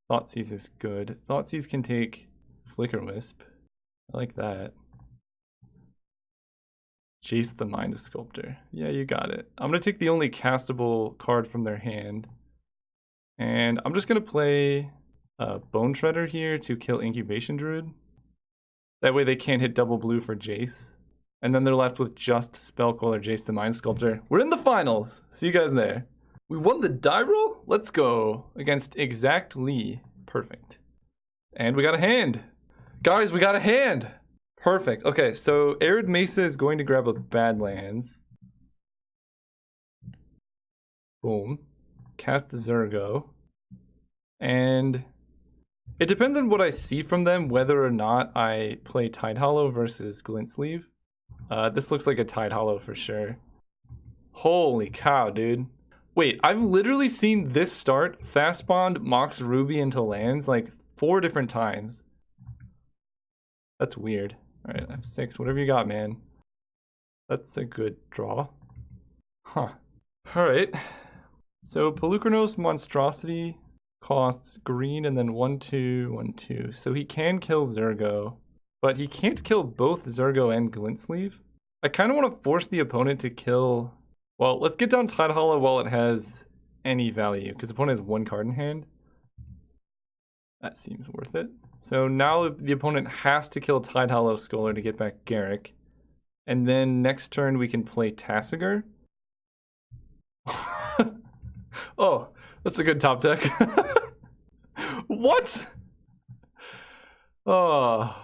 Thoughtseize is good. Thoughtseize can take Flicker Wisp. I like that. Chase the Mind Sculptor. Yeah, you got it. I'm going to take the only castable card from their hand. And I'm just going to play Bone Shredder here to kill Incubation Druid. That way they can't hit double blue for Jace. And then they're left with just Spellqueller, Jace the Mind Sculptor. We're in the finals. See you guys there. We won the die roll? Let's go. Against Exact Lee. Perfect. And we got a hand. Guys, we got a hand. Perfect. Okay, so Arid Mesa is going to grab a Badlands. Boom. Cast Zergo. And it depends on what I see from them, whether or not I play Tide Hollow versus Glint Sleeve. This looks like a Tide Hollow for sure. Holy cow, dude. Wait, I've literally seen this start, Fast Bond, Mox Ruby into lands like 4 different times. That's weird. Alright, F6, whatever you got, man. That's a good draw. Huh. Alright. So Pelucranos Monstrosity costs green and then 1/2, 1/2. So he can kill Zergo, but he can't kill both Zergo and Glint Sleeve. I kind of want to force the opponent to kill... Well, let's get down Tide Hollow while it has any value, because the opponent has 1 card in hand. That seems worth it. So now the opponent has to kill Tide Hollow Scholar to get back Garrick. And then next turn we can play Tassiger. Oh, that's a good top deck. What? Oh.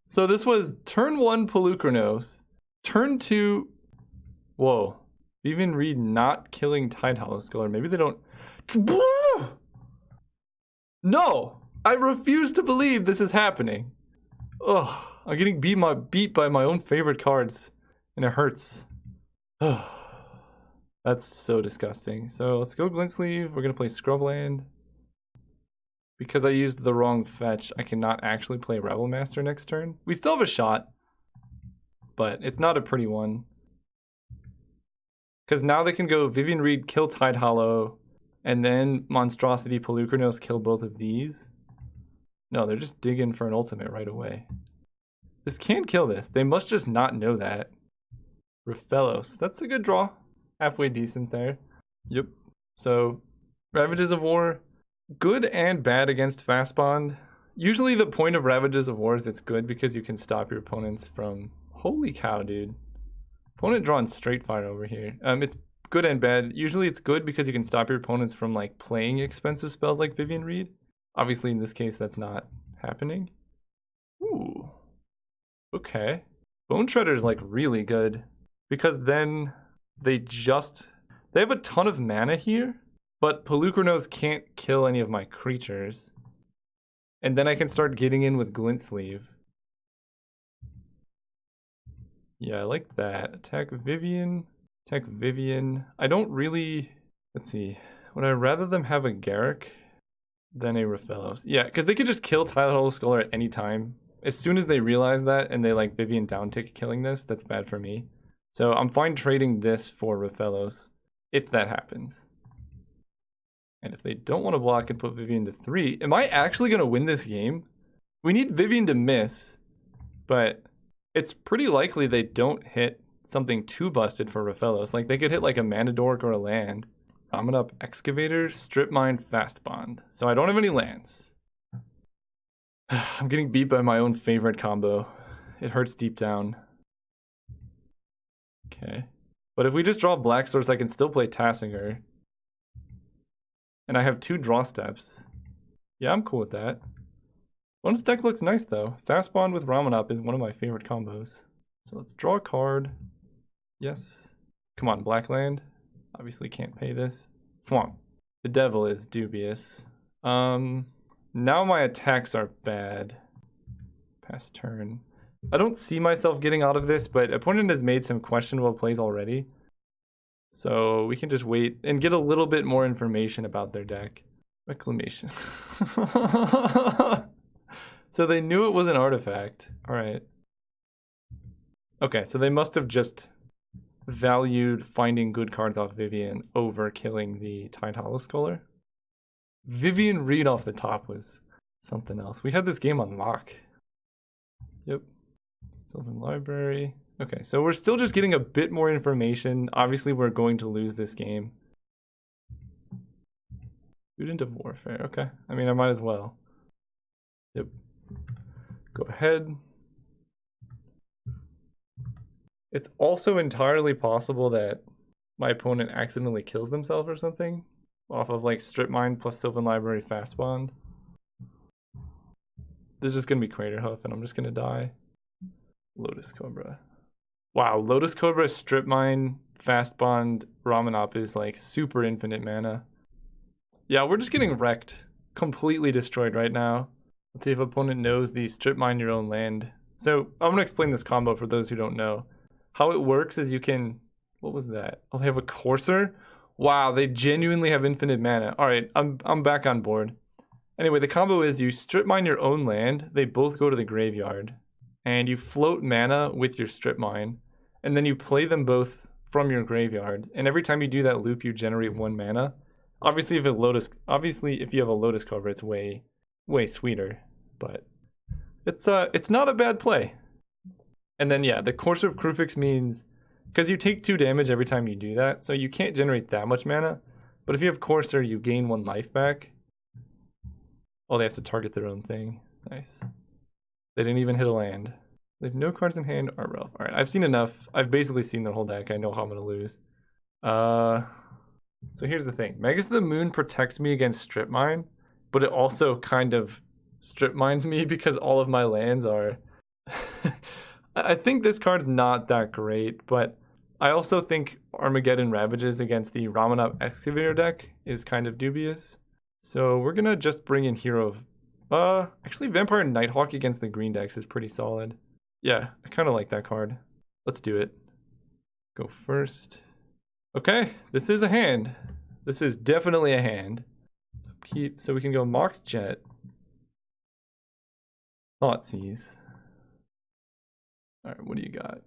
So this was turn 1 Pelucranos. Turn 2... Whoa. Even read not killing Tide Hollow Scholar. Maybe they don't... No! I refuse to believe this is happening. Ugh. I'm getting beat by my own favorite cards. And it hurts. Ugh. That's so disgusting. So let's go Glint Sleeve. We're going to play Scrubland. Because I used the wrong fetch, I cannot actually play Rebel Master next turn. We still have a shot. But it's not a pretty one. Because now they can go Vivian Reed, kill Tide Hollow, and then Monstrosity, Pelucranos, kill both of these. No, they're just digging for an ultimate right away. This can't kill this. They must just not know that. Raphellos. That's a good draw. Halfway decent there. Yep. So, Ravages of War, good and bad against Fast Bond. Usually the point of Ravages of War is it's good because you can stop your opponents from... Holy cow, dude. Opponent drawing straight fire over here. It's good and bad. Usually it's good because you can stop your opponents from like playing expensive spells like Vivian Reed. Obviously in this case that's not happening. Ooh. Okay. Bone Shredder is like really good because then they have a ton of mana here, but Pelucranos can't kill any of my creatures. And then I can start getting in with Glint Sleeve. Yeah, I like that. Attack Vivian. Attack Vivian. I don't really... Let's see. Would I rather them have a Garruk than a Raphellos? Yeah, because they could just kill Tide Hollow Scholar at any time. As soon as they realize that and they like Vivian downtick killing this, that's bad for me. So I'm fine trading this for Raphellos if that happens. And if they don't want to block and put Vivian to 3, am I actually going to win this game? We need Vivian to miss, but it's pretty likely they don't hit something too busted for Raphellos. Like they could hit like a Mana Dork or a land. Ramen Up Excavator, Strip Mine, Fast Bond. So I don't have any lands. I'm getting beat by my own favorite combo. It hurts deep down. Okay. But if we just draw Black Source, I can still play Tassinger. And I have 2 draw steps. Yeah, I'm cool with that. Bonus deck looks nice though. Fast Bond with Ramen Up is one of my favorite combos. So let's draw a card. Yes. Come on, black land. Obviously can't pay this. Swamp. The devil is dubious. Now my attacks are bad. Pass turn. I don't see myself getting out of this, but opponent has made some questionable plays already. So we can just wait and get a little bit more information about their deck. Reclamation. So they knew it was an artifact. Alright. Okay, so they must have just valued finding good cards off Vivian over killing the Tide Hollow Scholar. Vivian Reed off the top was something else. We had this game on lock. Yep. Sylvan Library. Okay, so we're still just getting a bit more information. Obviously, we're going to lose this game. Student of Warfare. Okay. I mean, I might as well. Yep. Go ahead. It's also entirely possible that my opponent accidentally kills themselves or something off of like Strip Mine plus Sylvan Library Fast Bond. This is just gonna be Crater Hoof and I'm just gonna die. Lotus Cobra. Wow, Lotus Cobra, Strip Mine, Fast Bond, Ramen Up is like super infinite mana. Yeah, we're just getting wrecked. Completely destroyed right now. Let's see if opponent knows the Strip Mine your own land. So I'm gonna explain this combo for those who don't know. How it works is you can... What was that? Oh, they have a Courser? Wow, they genuinely have infinite mana. Alright, I'm back on board. Anyway, the combo is you Strip Mine your own land. They both go to the graveyard. And you float mana with your Strip Mine. And then you play them both from your graveyard. And every time you do that loop, you generate 1 mana. Obviously, if you have a Lotus Cobra, it's way sweeter. But it's not a bad play. And then yeah, the Courser of Krufix means because you take 2 damage every time you do that, so you can't generate that much mana. But if you have Courser, you gain 1 life back. Oh, they have to target their own thing. Nice. They didn't even hit a land. They have no cards in hand. Art Ralph. Alright, I've seen enough. I've basically seen their whole deck. I know how I'm gonna lose. So here's the thing. Magus of the Moon protects me against Strip Mine, but it also kind of Strip Mines me because all of my lands are... I think this card's not that great, but I also think Armageddon Ravages against the Ramen Up Excavator deck is kind of dubious. So we're gonna just bring in Hero of... actually Vampire Nighthawk against the green decks is pretty solid. Yeah, I kind of like that card. Let's do it. Go first. Okay, this is a hand. This is definitely a hand. So we can go Mox Jet. Thoughtseize. Alright, what do you got?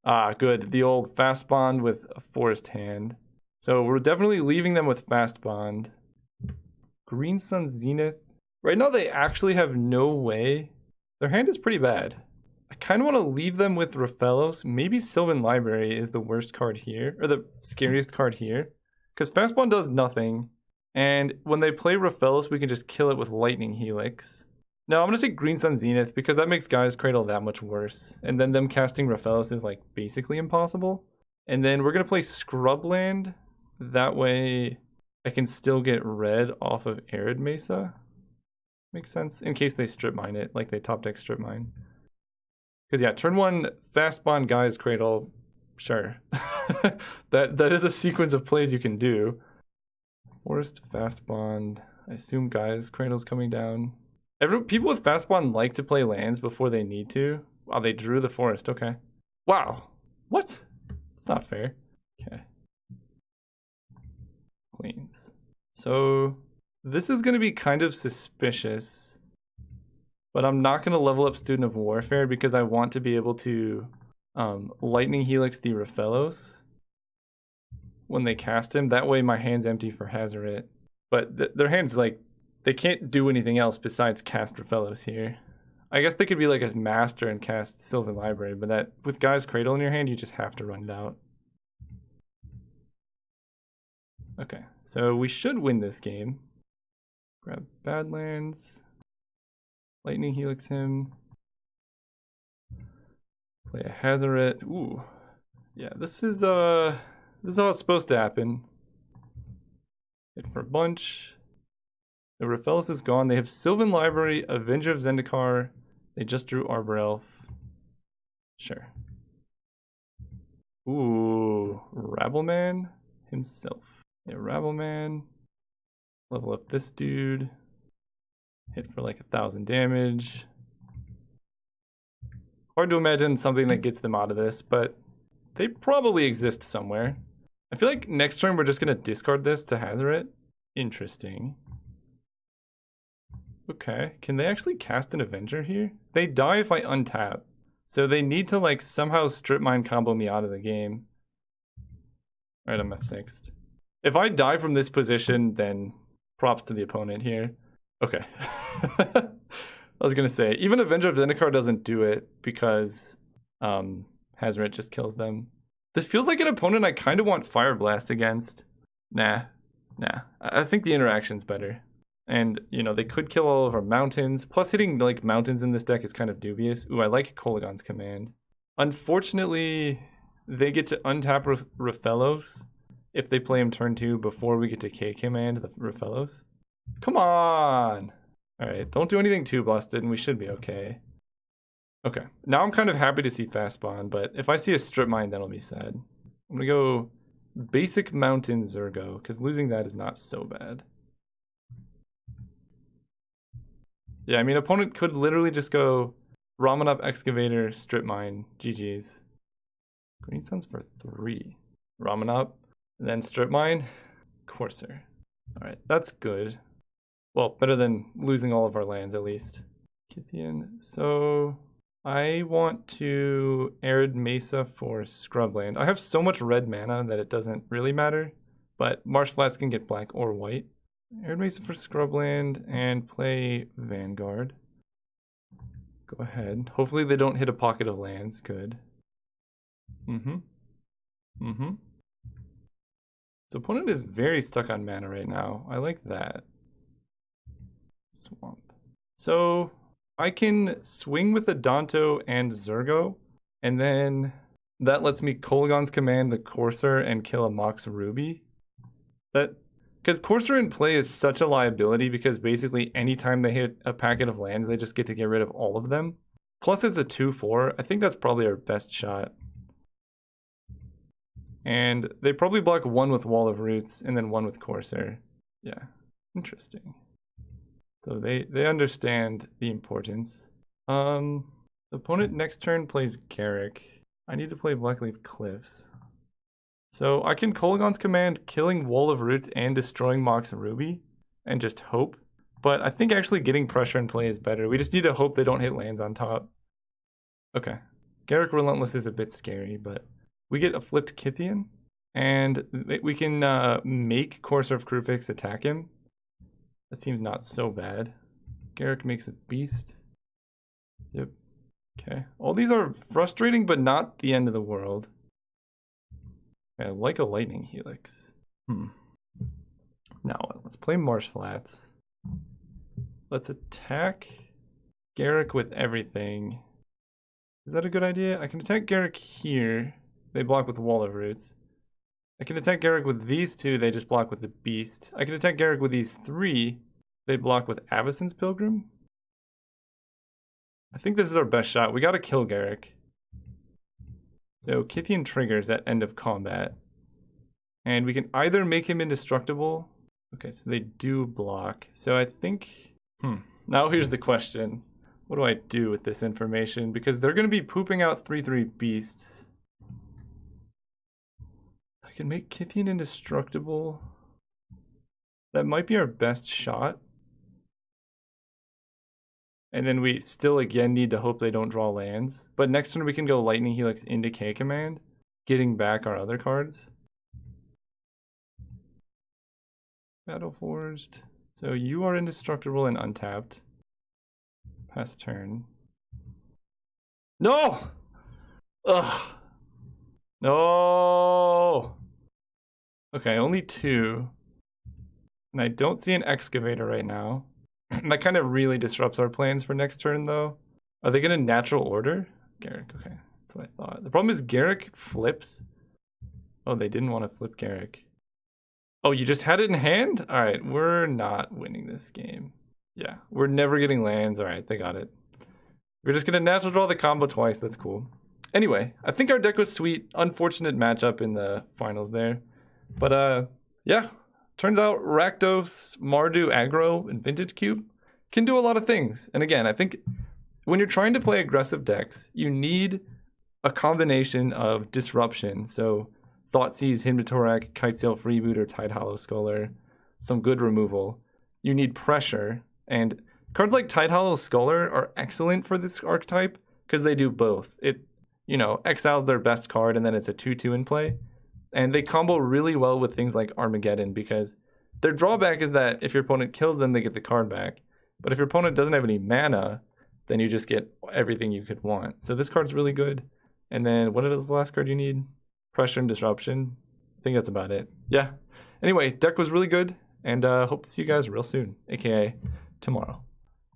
Ah, good. The old fast bond with a forest hand. So we're definitely leaving them with fast bond. Green Sun Zenith. Right now they actually have no way. Their hand is pretty bad. I kind of want to leave them with Raphaelos. Maybe Sylvan Library is the worst card here, or the scariest card here. Because fast bond does nothing. And when they play Raphaelos, we can just kill it with Lightning Helix. No, I'm going to take Green Sun Zenith because that makes Gaia's Cradle that much worse. And then them casting Raphaelos is like basically impossible. And then we're going to play Scrubland. That way I can still get red off of Arid Mesa. Makes sense. In case they strip mine it, like they top deck strip mine. Because yeah, turn 1 fast bond Gaia's Cradle. Sure. that is a sequence of plays you can do. Forest, fast bond. I assume Gaia's Cradle's coming down. People with fast bond like to play lands before they need to. Wow, they drew the forest. Okay. Wow. What? It's not fair. Okay. Cleans. So this is going to be kind of suspicious, but I'm not going to level up Student of Warfare because I want to be able to Lightning Helix the Raphaelos when they cast him. That way my hand's empty for Hazoret. But their hand's like, they can't do anything else besides cast Raphaelos here. I guess they could be like a master and cast Sylvan Library, but that with Gaia's Cradle in your hand, you just have to run it out. Okay, so we should win this game. Grab Badlands. Lightning Helix him. Play a Hazoret. Ooh. Yeah, this is how it's supposed to happen. Hit for a bunch. The Raphaelos is gone. They have Sylvan Library, Avenger of Zendikar. They just drew Arbor Elf. Sure. Ooh, Rabbleman himself. Yeah, Rabbleman. Level up this dude. Hit for like 1,000 damage. Hard to imagine something that gets them out of this, but they probably exist somewhere. I feel like next turn we're just going to discard this to Hazoret. Interesting. Okay, can they actually cast an Avenger here? They die if I untap. So they need to like somehow strip mine combo me out of the game. Alright, I'm F6'd. If I die from this position, then props to the opponent here. Okay. I was gonna say, even Avenger of Zendikar doesn't do it because Hazoret just kills them. This feels like an opponent I kind of want Fire Blast against. Nah. I think the interaction's better. And, you know, they could kill all of our mountains. Plus, hitting, like, mountains in this deck is kind of dubious. Ooh, I like Kolagon's Command. Unfortunately, they get to untap Raphaelos if they play him turn 2 before we get to K-Command the Raphaelos. Come on! Alright, don't do anything too busted, and we should be okay. Okay, now I'm kind of happy to see Fast Bond, but if I see a Strip Mine, that'll be sad. I'm gonna go Basic Mountain Zergo, because losing that is not so bad. Yeah, I mean, opponent could literally just go Ramen Up Excavator, Strip Mine, GG's. Green Suns for 3. Ramen Up, and then Strip Mine, Courser. Alright, that's good. Well, better than losing all of our lands, at least. Kithian, so I want to Arid Mesa for Scrubland. I have so much red mana that it doesn't really matter, but Marsh Flats can get black or white. Arid Mesa for Scrubland and play Vanguard. Go ahead. Hopefully they don't hit a pocket of lands. Good. So opponent is very stuck on mana right now. I like that. Swamp. So I can swing with the Danto and Zergo, and then that lets me Kolagon's Command the Courser and kill a Mox Ruby. Because Courser in play is such a liability because basically anytime they hit a packet of lands, they just get to get rid of all of them. Plus it's a 2/4. I think that's probably our best shot. And they probably block one with Wall of Roots and then one with Courser. Yeah, interesting. So they understand the importance. The opponent next turn plays Garrick. I need to play Blackleaf Cliffs. So I can Kolagon's Command, killing Wall of Roots and destroying Mox Ruby, and just hope. But I think actually getting pressure in play is better. We just need to hope they don't hit lands on top. Okay. Garruk Relentless is a bit scary, but we get a flipped Kythian, and we can make Courser of Krufix attack him. That seems not so bad. Garruk makes a beast. Yep. Okay. All these are frustrating, but not the end of the world. I like a Lightning Helix. Now let's play Marsh Flats. Let's attack Garruk with everything. Is that a good idea? I can attack Garruk here. They block with Wall of Roots. I can attack Garruk with these two. They just block with the Beast. I can attack Garruk with these three. They block with Avacyn's Pilgrim. I think this is our best shot. We gotta kill Garruk. So Kythian triggers at end of combat. And we can either make him indestructible. Okay, so they do block. So I think... Now here's the question. What do I do with this information? Because they're going to be pooping out 3/3 beasts. I can make Kythian indestructible. That might be our best shot. And then we still again need to hope they don't draw lands. But next turn we can go Lightning Helix into K Command, getting back our other cards. Battle Forged. So you are indestructible and untapped. Pass turn. No! Ugh. No! Okay, only 2. And I don't see an Excavator right now. That kind of really disrupts our plans for next turn, though. Are they going to natural order? Garruk, okay. That's what I thought. The problem is Garruk flips. Oh, they didn't want to flip Garruk. Oh, you just had it in hand? All right, we're not winning this game. Yeah, we're never getting lands. All right, they got it. We're just going to natural draw the combo twice. That's cool. Anyway, I think our deck was sweet. Unfortunate matchup in the finals there. But yeah, turns out Rakdos, Mardu, Aggro, and Vintage Cube can do a lot of things. And again, I think when you're trying to play aggressive decks, you need a combination of disruption. So Thoughtseize, Hymnotorak, Kitesail Freebooter, Tide Hollow Sculler, some good removal. You need pressure. And cards like Tide Hollow Sculler are excellent for this archetype because they do both. It, you know, exiles their best card and then it's a 2/2 in play. And they combo really well with things like Armageddon because their drawback is that if your opponent kills them, they get the card back. But if your opponent doesn't have any mana, then you just get everything you could want. So this card's really good. And then what is the last card you need? Pressure and Disruption. I think that's about it. Yeah. Anyway, deck was really good. And hope to see you guys real soon, aka tomorrow.